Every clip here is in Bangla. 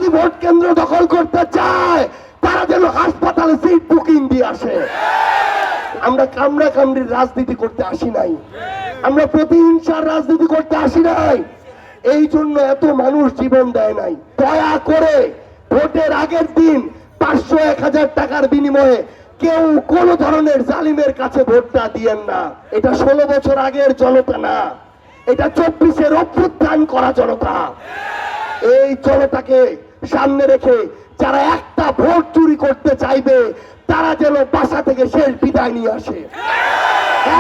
যদি ভোট কেন্দ্র দখল করতে চায় তারা যেন হাসপাতালে সিট বুকিং দিয়ে আসে। আমরা কামড়া কামড়ির রাজনীতি করতে আসি নাই, আমরা প্রতিহিংসার রাজনীতি করতে আসি নাই। এই জন্য এত মানুষ জীবন দেয় নাই। দয়া করে ভোটের আগের দিন 500-1000 টাকার বিনিময়ে কেউ কোন ধরনের জালিমের কাছে ভোটটা দিয়েন না। এটা 16 বছর আগের জনতা না, এটা 24-এর অভ্যুত্থান করা জনতা। এই জনতাকে সামনে রেখে যারা একটা ভোট চুরি করতে চাইবে তারা যেন বাসা থেকে শেষ বিদায় নিয়ে আসে।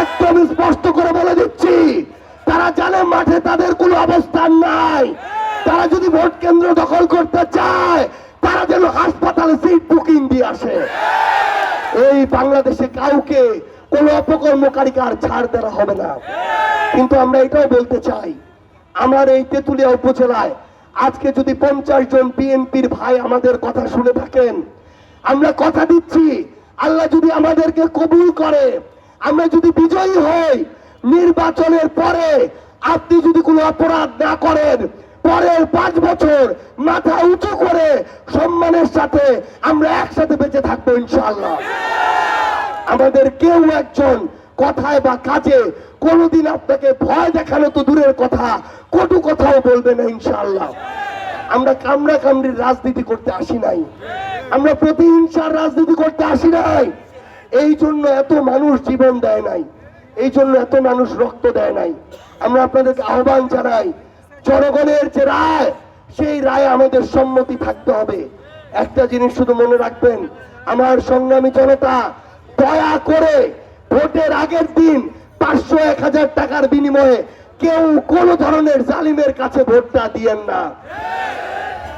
একদম স্পষ্ট করে বলে দিচ্ছি, তারা জানে মাঠে তাদের কোনো অবস্থান নাই। তারা যদি ভোট কেন্দ্র দখল করতে চায় তারা যেন হাসপাতালে সিট বুকিং দিয়ে আসে। এই বাংলাদেশে কাউকে কোনো অপকর্মকারীকে আর ছাড় দেওয়া হবে না। কিন্তু আমরা এটাও বলতে চাই, আমার এই তেঁতুলিয়া উপজেলায় আজকে যদি 50 জন বিএনপির ভাই আমাদের কথা শুনে থাকেন, আমরা কথা দিচ্ছি আল্লাহ যদি আমাদেরকে কবুল করে, আমরা যদি বিজয়ী হই, নির্বাচনের পরে আপনি যদি কোনো অপরাধ না করেন, পরের 5 বছর মাথা উঁচু করে সম্মানের সাথে আমরা একসাথে বেঁচে থাকবো ইনশাআল্লাহ। আমাদের কেউ একজন কথায় বা কাজে কোনোদিন আপনাকে ভয় দেখানো তো দূরের কথা, কটু কথাও বলবে না ইনশাআল্লাহ। আমরা কামড়া কামড়ির রাজনীতি করতে আসি নাই, আমরা প্রতিহিংসার রাজনীতি করতে আসি নাই। এই জন্য এত মানুষ জীবন দেয় নাই, এই জন্য এত মানুষ রক্ত দেয় নাই। আমরা আপনাদেরকে আহ্বান জানাই, জনগণের যে রায়, সেই রায় আমাদের সম্মতি থাকতে হবে। একটা জিনিস শুধু মনে রাখবেন, আমার সংগ্রামী জনতা, দয়া করে ভোটের আগের দিন 500-1000 টাকার বিনিময়ে কেউ কোন ধরনের জালিমের কাছে ভোটটা দিয়েন না।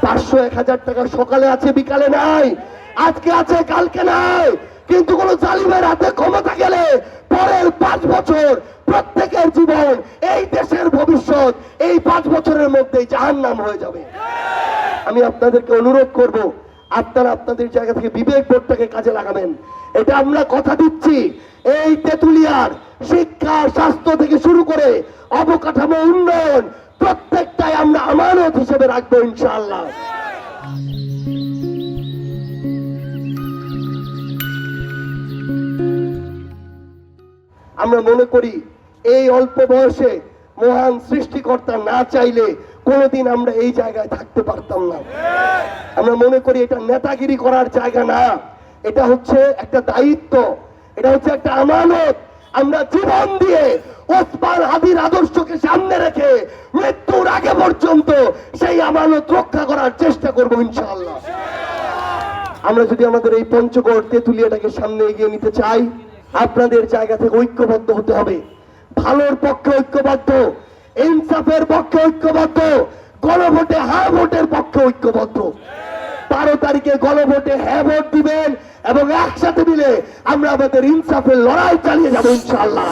500-1000 টাকা সকালে আছে, বিকালে নাই, আজকে আছে, কালকে নাই। কিন্তু কোন জালিমের হাতে ক্ষমতা গেলে পরের 5 বছর প্রত্যেকের জীবন, এই দেশের ভবিষ্যৎ এই 5 বছরের মধ্যেই জাহান্নাম হয়ে যাবে। আমি আপনাদেরকে অনুরোধ করব, আপনারা আপনাদের জায়গা থেকে বিবেক বোধটাকে কাজে লাগাবেন। এটা আমরা কথা দিচ্ছি, এই তেঁতুলিয়ার শিক্ষা, স্বাস্থ্য থেকে শুরু করে অবকাঠামো উন্নয়ন প্রত্যেকটাই আমরা আমানত হিসেবে রাখবো ইনশাআল্লাহ। আমরা মনে করি এই অল্প বয়সে মহান সৃষ্টিকর্তা না চাইলে কোনোদিন আমরা এই জায়গায় থাকতে পারতাম না। আমরা মনে করি এটা নেতাগিরি করার জায়গা না, এটা হচ্ছে একটা দায়িত্ব, এটা হচ্ছে একটা আমানত। আমরা জীবন দিয়ে ওসমান হাদির আদর্শকে সামনে রেখে মৃত্যুর আগে পর্যন্ত সেই আমানত রক্ষা করার চেষ্টা করব ইনশাআল্লাহ। আমরা যদি আমাদের এই পঞ্চগড় তেঁতুলিয়াটাকে সামনে এগিয়ে নিতে চাই, আপনাদের জায়গা থেকে ঐক্যবদ্ধ হতে হবে। ভালোর পক্ষে ঐক্যবদ্ধ, ইনসাফের পক্ষে ঐক্যবদ্ধ, গণভোটে হ্যাঁ ভোটের পক্ষে ঐক্যবদ্ধ। 12 তারিখে গণভোটে হ্যাঁ ভোট দিবেন এবং একসাথে মিলে আমরা আমাদের ইনসাফের লড়াই চালিয়ে যাবো ইনশাআল্লাহ।